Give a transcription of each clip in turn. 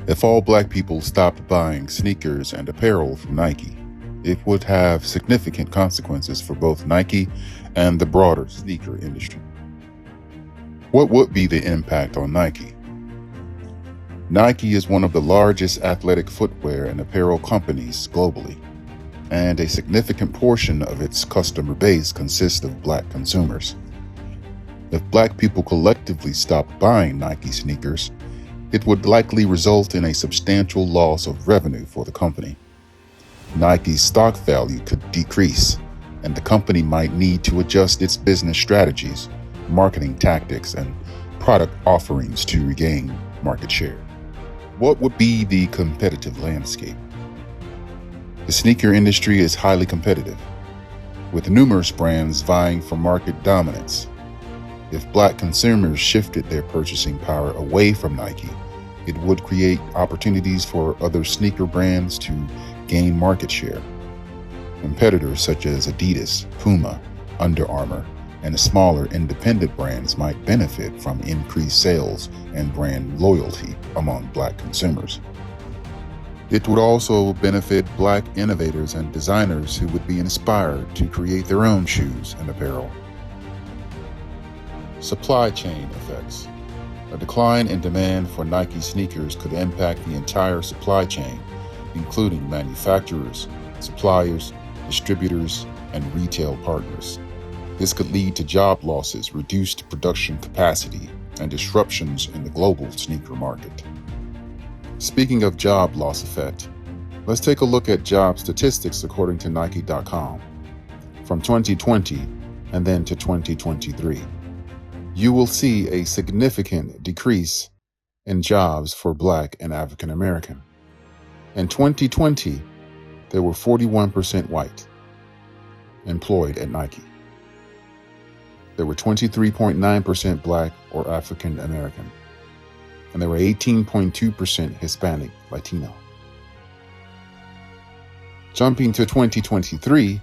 If all black people stopped buying sneakers and apparel from Nike, it would have significant consequences for both Nike and the broader sneaker industry. What would be the impact on Nike? Nike is one of the largest athletic footwear and apparel companies globally, and a significant portion of its customer base consists of black consumers. If black people collectively stopped buying Nike sneakers, it would likely result in a substantial loss of revenue for the company. Nike's stock value could decrease, and the company might need to adjust its business strategies, marketing tactics, and product offerings to regain market share. What would be the competitive landscape? The sneaker industry is highly competitive, with numerous brands vying for market dominance. If black consumers shifted their purchasing power away from Nike, it would create opportunities for other sneaker brands to gain market share. Competitors such as Adidas, Puma, Under Armour, and smaller independent brands might benefit from increased sales and brand loyalty among black consumers. It would also benefit black innovators and designers who would be inspired to create their own shoes and apparel. Supply chain effects. A decline in demand for Nike sneakers could impact the entire supply chain, including manufacturers, suppliers, distributors, and retail partners. This could lead to job losses, reduced production capacity, and disruptions in the global sneaker market. Speaking of job loss effect, let's take a look at job statistics according to Nike.com. From 2020 and then to 2023, you will see a significant decrease in jobs for Black and African American. In 2020, there were 41% white employed at Nike. There were 23.9% Black or African American, and there were 18.2% Hispanic Latino. Jumping to 2023,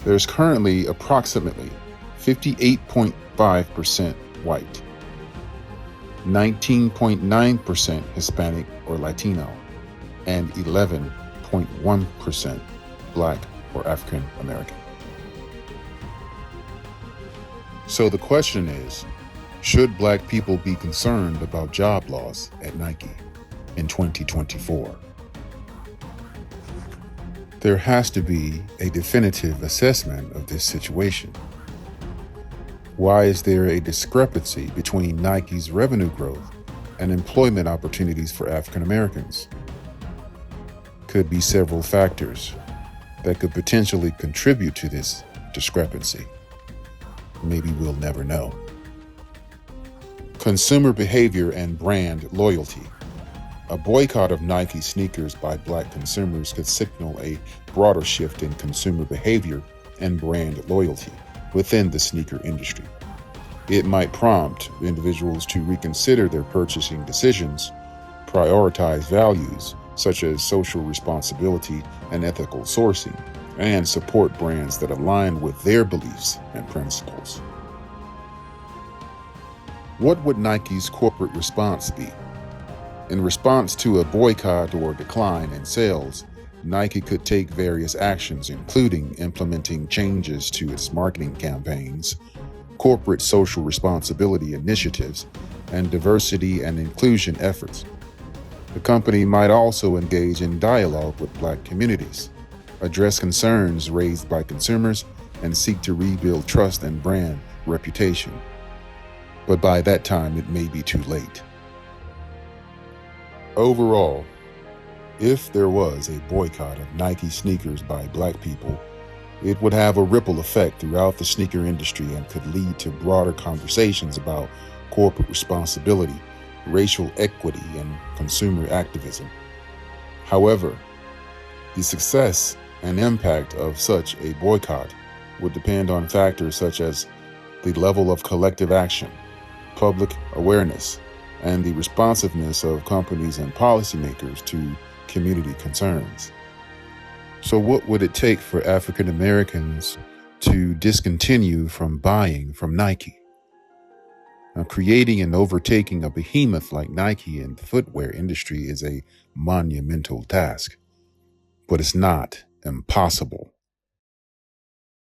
there's currently approximately 58.5% white, 19.9% Hispanic or Latino, and 11.1% Black or African American. So the question is, should black people be concerned about job loss at Nike in 2024? There has to be a definitive assessment of this situation. Why is there a discrepancy between Nike's revenue growth and employment opportunities for African Americans? Could be several factors that could potentially contribute to this discrepancy. Maybe we'll never know. Consumer behavior and brand loyalty. A boycott of Nike sneakers by black consumers could signal a broader shift in consumer behavior and brand loyalty within the sneaker industry. It might prompt individuals to reconsider their purchasing decisions, prioritize values such as social responsibility and ethical sourcing, and support brands that align with their beliefs and principles. What would Nike's corporate response be? In response to a boycott or decline in sales, Nike could take various actions, including implementing changes to its marketing campaigns, corporate social responsibility initiatives, and diversity and inclusion efforts. The company might also engage in dialogue with black communities, address concerns raised by consumers, and seek to rebuild trust and brand reputation. But by that time, it may be too late. Overall, if there was a boycott of Nike sneakers by black people, it would have a ripple effect throughout the sneaker industry and could lead to broader conversations about corporate responsibility, racial equity, and consumer activism. However, the success and impact of such a boycott would depend on factors such as the level of collective action, public awareness, and the responsiveness of companies and policymakers to community concerns. So what would it take for African Americans to discontinue from buying from Nike? Now, creating and overtaking a behemoth like Nike in the footwear industry is a monumental task, but it's not impossible.